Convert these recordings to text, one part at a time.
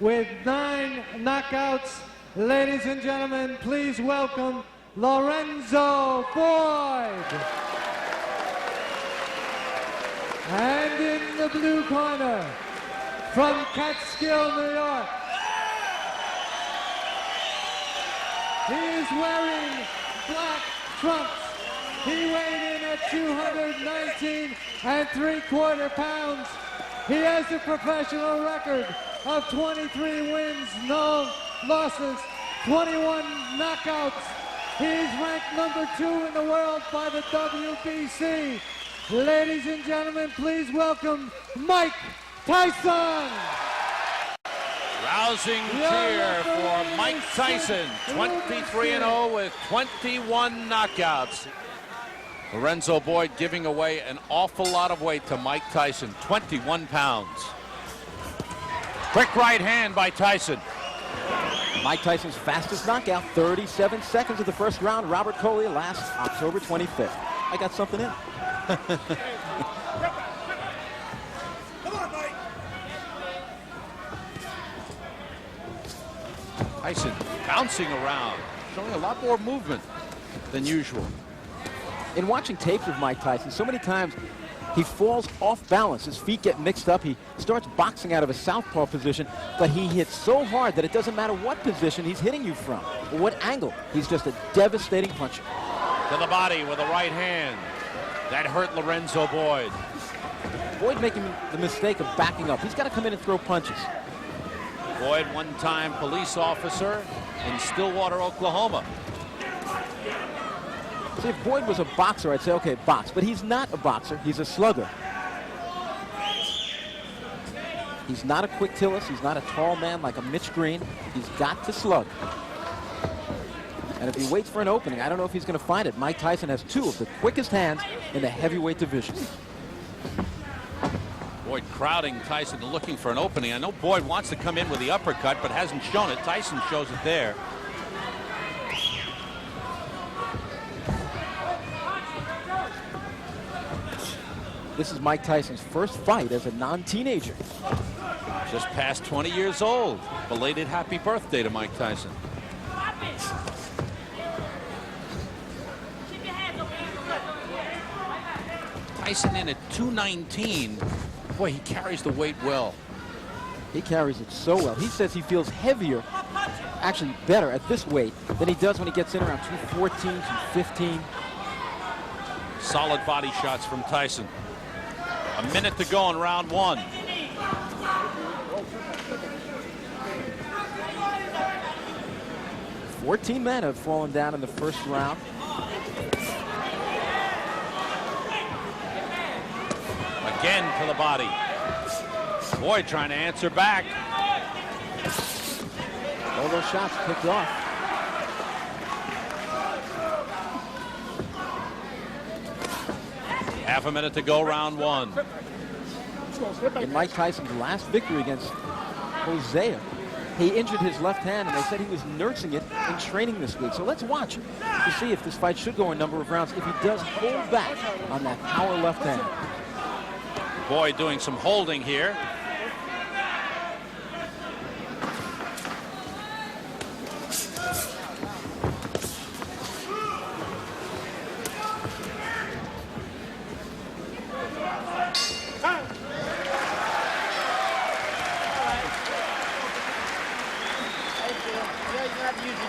with 9 knockouts. Ladies and gentlemen, please welcome Lorenzo Boyd. And in the blue corner, from Catskill, New York, he is wearing black trunks. He weighed in at 219 3/4 pounds. He has a professional record of 23 wins, no losses, 21 knockouts. He's ranked number 2 in the world by the WBC. Ladies and gentlemen, please welcome Mike Tyson. Rousing cheer for Mike Tyson, 23-0 with 21 knockouts. Lorenzo Boyd giving away an awful lot of weight to Mike Tyson, 21 pounds. Quick right hand by Tyson. Mike Tyson's fastest knockout, 37 seconds of the first round. Robert Collier last October 25th. I got something in. Tyson bouncing around, showing a lot more movement than usual. In watching tapes of Mike Tyson, so many times he falls off balance. His feet get mixed up. He starts boxing out of a southpaw position, but he hits so hard that it doesn't matter what position he's hitting you from or what angle. He's just a devastating puncher. To the body with a right hand. That hurt Lorenzo Boyd. Boyd making the mistake of backing up. He's got to come in and throw punches. Boyd, one-time police officer in Stillwater, Oklahoma. See, if Boyd was a boxer, I'd say, okay, box. But he's not a boxer. He's a slugger. He's not a quick tillis. He's not a tall man like a Mitch Green. He's got to slug. And if he waits for an opening, I don't know if he's going to find it. Mike Tyson has 2 of the quickest hands in the heavyweight division. Boyd crowding Tyson and looking for an opening. I know Boyd wants to come in with the uppercut, but hasn't shown it. Tyson shows it there. This is Mike Tyson's first fight as a non-teenager. Just past 20 years old. Belated happy birthday to Mike Tyson. Tyson in at 219. Boy, he carries the weight well. He carries it so well. He says he feels heavier, actually better at this weight than he does when he gets in around 214, 215. Solid body shots from Tyson. A minute to go in round 1. Fourteen men have fallen down in the first round. Again to the body. Boyd trying to answer back. All those shots picked off. Half a minute to go, round 1. In Mike Tyson's last victory against Hosea, he injured his left hand, and they said he was nursing it in training this week. So let's watch to see if this fight should go a number of rounds, if he does hold back on that power left hand. Boyd doing some holding here.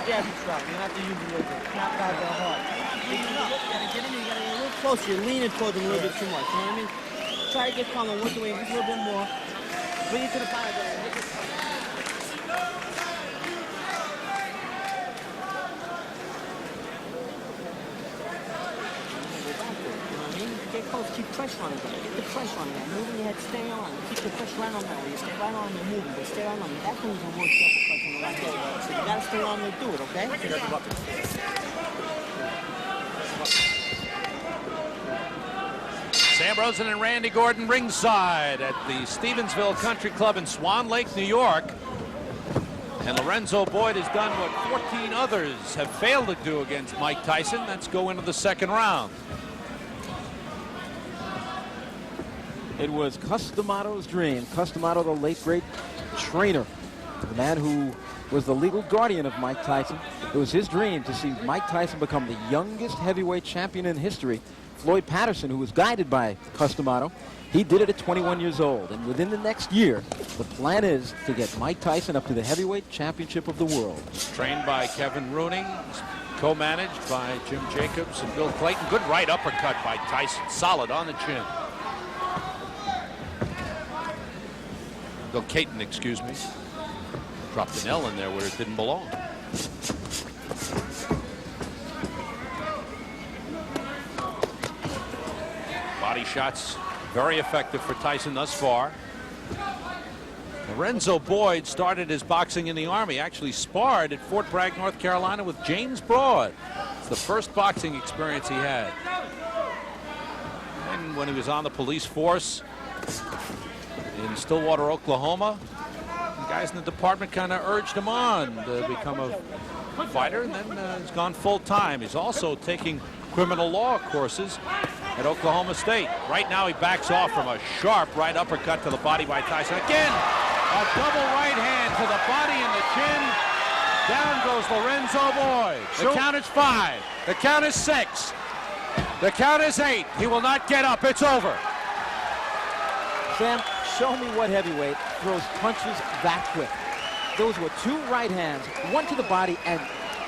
You have to use it a little bit. Not that hard. You gotta get in, you gotta get a little closer. You're leaning towards him a little bit too much. You know what I mean? Try to get calm and work away just a little bit more. Bring it to the body. Get close, keep pressure on it. Get the pressure on it. Moving your head, stay on. Keep the pressure right on that way. You stay right on and moving, but stay right on it. That's when you can work the uppercuts on the right hand. So you gotta stay on and do it, okay? Sam Rosen and Randy Gordon ringside at the Stevensville Country Club in Swan Lake, New York. And Lorenzo Boyd has done what 14 others have failed to do against Mike Tyson. That's go into the second round. It was Cus D'Amato's dream. Cus D'Amato, the late great trainer the man who was the legal guardian of Mike Tyson. It was his dream to see Mike Tyson become the youngest heavyweight champion in history. Floyd Patterson, who was guided by Cus D'Amato, he did it at 21 years old. And within the next year, the plan is to get Mike Tyson up to the heavyweight championship of the world. Trained by Kevin Rooney, co-managed by Jim Jacobs and Bill Clayton. Good right uppercut by Tyson, solid on the chin. Bill Clayton, excuse me. Dropped an L in there where it didn't belong. Body shots very effective for Tyson thus far. Lorenzo Boyd started his boxing in the Army, actually sparred at Fort Bragg, North Carolina with James Broad. It's the first boxing experience he had. And when he was on the police force in Stillwater, Oklahoma, the guys in the department kind of urged him on to become a fighter, and then he's gone full time. He's also taking criminal law courses at Oklahoma State. Right now he backs off from a sharp right uppercut to the body by Tyson. Again, a double right hand to the body and the chin. Down goes Lorenzo Boyd. The count is 5. The count is 6. The count is 8. He will not get up. It's over. Sam, show me what heavyweight throws punches that quick. Those were 2 right hands, one to the body, and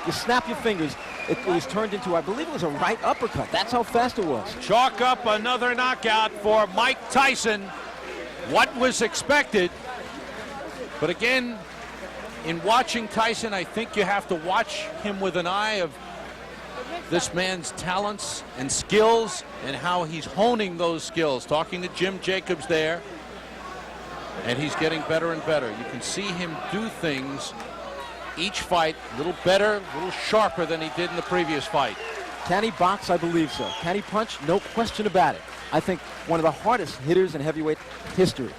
you snap your fingers. It was turned into, I believe it was a right uppercut. That's how fast it was. Chalk up another knockout for Mike Tyson. What was expected. But again, in watching Tyson, I think you have to watch him with an eye of this man's talents and skills and how he's honing those skills. Talking to Jim Jacobs there, and he's getting better and better. You can see him do things each fight a little better, a little sharper than he did in the previous fight. Can he box? I believe so. Can he punch? No question about it. I think one of the hardest hitters in heavyweight history.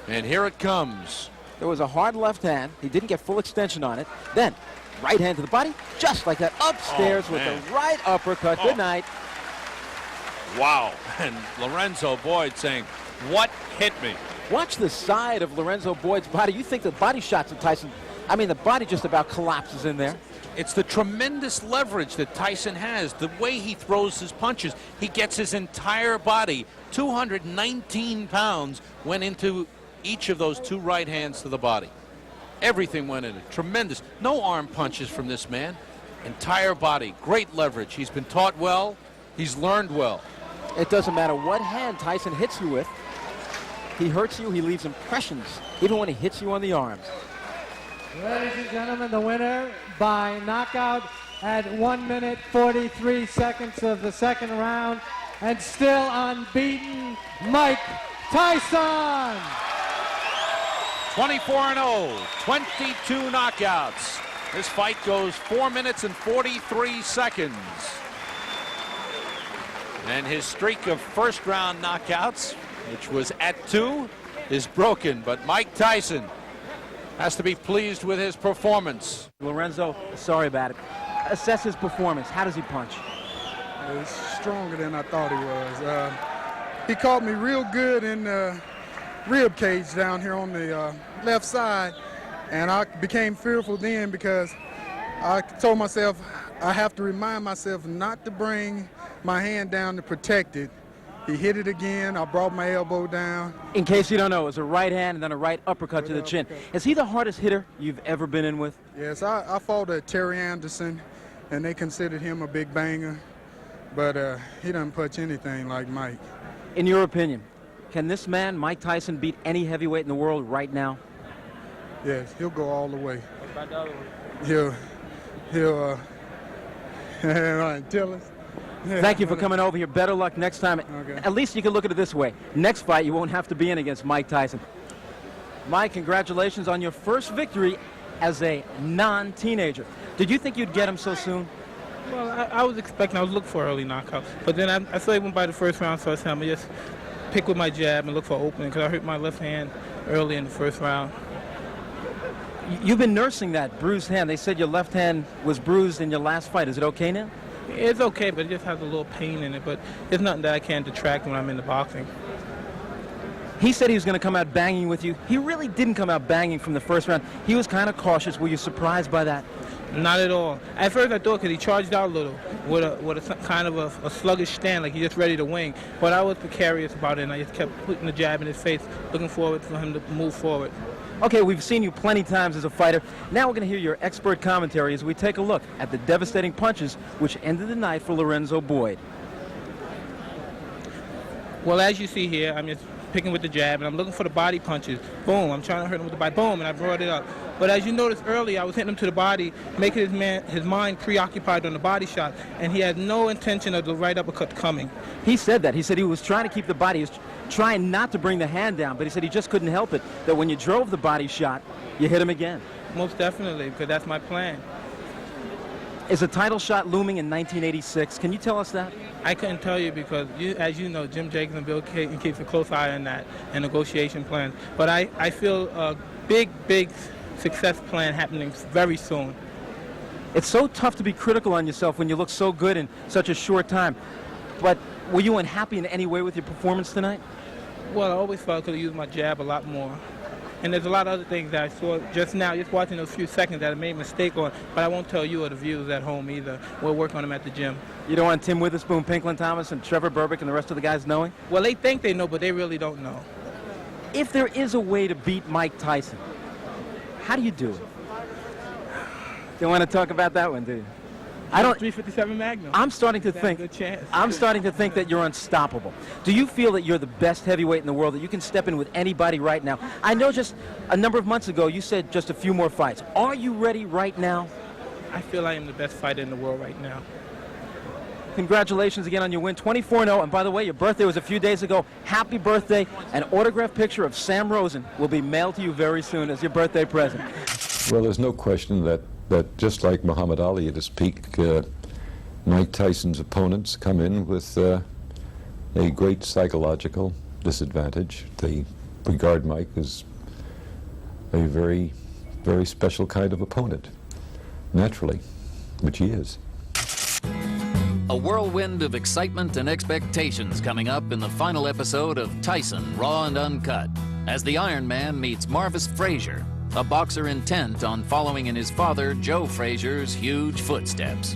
And here it comes. There was a hard left hand. He didn't get full extension on it. Then, right hand to the body, just like that, upstairs with the right uppercut. Good night. Wow. And Lorenzo Boyd saying, what hit me? Watch the side of Lorenzo Boyd's body. You think the body shots of Tyson, I mean, the body just about collapses in there. It's the tremendous leverage that Tyson has. The way he throws his punches, he gets his entire body. 219 pounds went into each of those 2 right hands to the body. Everything went in it. Tremendous. No arm punches from this man. Entire body. Great leverage. He's been taught well. He's learned well. It doesn't matter what hand Tyson hits you with. He hurts you. He leaves impressions, even when he hits you on the arms. Ladies and gentlemen, the winner by knockout at 1 minute 43 seconds of the second round, and still unbeaten, Mike Tyson. 24-0, 22 knockouts. This fight goes 4 minutes and 43 seconds. And his streak of first-round knockouts, which was at 2, is broken. But Mike Tyson has to be pleased with his performance. Lorenzo, sorry about it. Assess his performance. How does he punch? He's stronger than I thought he was. He caught me real good in the rib cage down here on the left side, and I became fearful then because I told myself I have to remind myself not to bring my hand down to protect it. He hit it again. I brought my elbow down. In case you don't know, it was a right hand and then a right uppercut to the chin. Is he the hardest hitter you've ever been in with? Yes, I fought Terry Anderson, and they considered him a big banger, but he doesn't punch anything like Mike. In your opinion, can this man, Mike Tyson, beat any heavyweight in the world right now? Yes, he'll go all the way. What about the other one? He'll tell us. Thank you for coming over here. Better luck next time. Okay. At least you can look at it this way. Next fight, you won't have to be in against Mike Tyson. Mike, congratulations on your first victory as a non-teenager. Did you think you'd get him so soon? Well, I was expecting, I was looking for early knockouts. But then I saw he went by the first round, so I said I'm going to just pick with my jab and look for opening because I hurt my left hand early in the first round. You've been nursing that bruised hand. They said your left hand was bruised in your last fight. Is it okay now? It's okay, but it just has a little pain in it. But it's nothing that I can't detract when I'm in the boxing. He said he was going to come out banging with you. He really didn't come out banging from the first round. He was kind of cautious. Were you surprised by that? Not at all. At first I thought because he charged out a little with a kind of a sluggish stand, like he's just ready to wing. But I was precarious about it, and I just kept putting the jab in his face, looking forward for him to move forward. Okay, we've seen you plenty times as a fighter. Now we're going to hear your expert commentary as we take a look at the devastating punches which ended the night for Lorenzo Boyd. Well, as you see here, I'm just picking with the jab, and I'm looking for the body punches. Boom, I'm trying to hurt him with the body. Boom, and I brought it up. But as you noticed earlier, I was hitting him to the body, making his mind preoccupied on the body shot, and he had no intention of the right uppercut coming. He said that. He said he was trying to keep the body. He was trying not to bring the hand down, but he said he just couldn't help it, that when you drove the body shot, you hit him again. Most definitely, because that's my plan. Is a title shot looming in 1986? Can you tell us that? I couldn't tell you because, as you know, Jim Jacobs and Bill Cayton keeps a close eye on that and negotiation plans. But I feel a big success plan happening very soon. It's so tough to be critical on yourself when you look so good in such a short time. But were you unhappy in any way with your performance tonight? Well, I always felt I could have used my jab a lot more. And there's a lot of other things that I saw just now, just watching those few seconds that I made a mistake on, but I won't tell you or the viewers at home either. We'll work on them at the gym. You don't want Tim Witherspoon, Pinklin Thomas, and Trevor Berbick and the rest of the guys knowing? Well, they think they know, but they really don't know. If there is a way to beat Mike Tyson, how do you do it? Don't want to talk about that one, do you? I don't. 357 Magnum. I'm starting to think. I'm starting to think that you're unstoppable. Do you feel that you're the best heavyweight in the world, that you can step in with anybody right now? I know just a number of months ago you said just a few more fights. Are you ready right now? I feel I am the best fighter in the world right now. Congratulations again on your win, 24-0. And by the way, your birthday was a few days ago. Happy birthday. An autographed picture of Sam Rosen will be mailed to you very soon as your birthday present. Well, there's no question that just like Muhammad Ali at his peak, Mike Tyson's opponents come in with a great psychological disadvantage. They regard Mike as a very, very special kind of opponent, naturally, which he is. A whirlwind of excitement and expectations coming up in the final episode of Tyson, Raw and Uncut, as the Iron Man meets Marvis Frazier, a boxer intent on following in his father, Joe Frazier's, huge footsteps.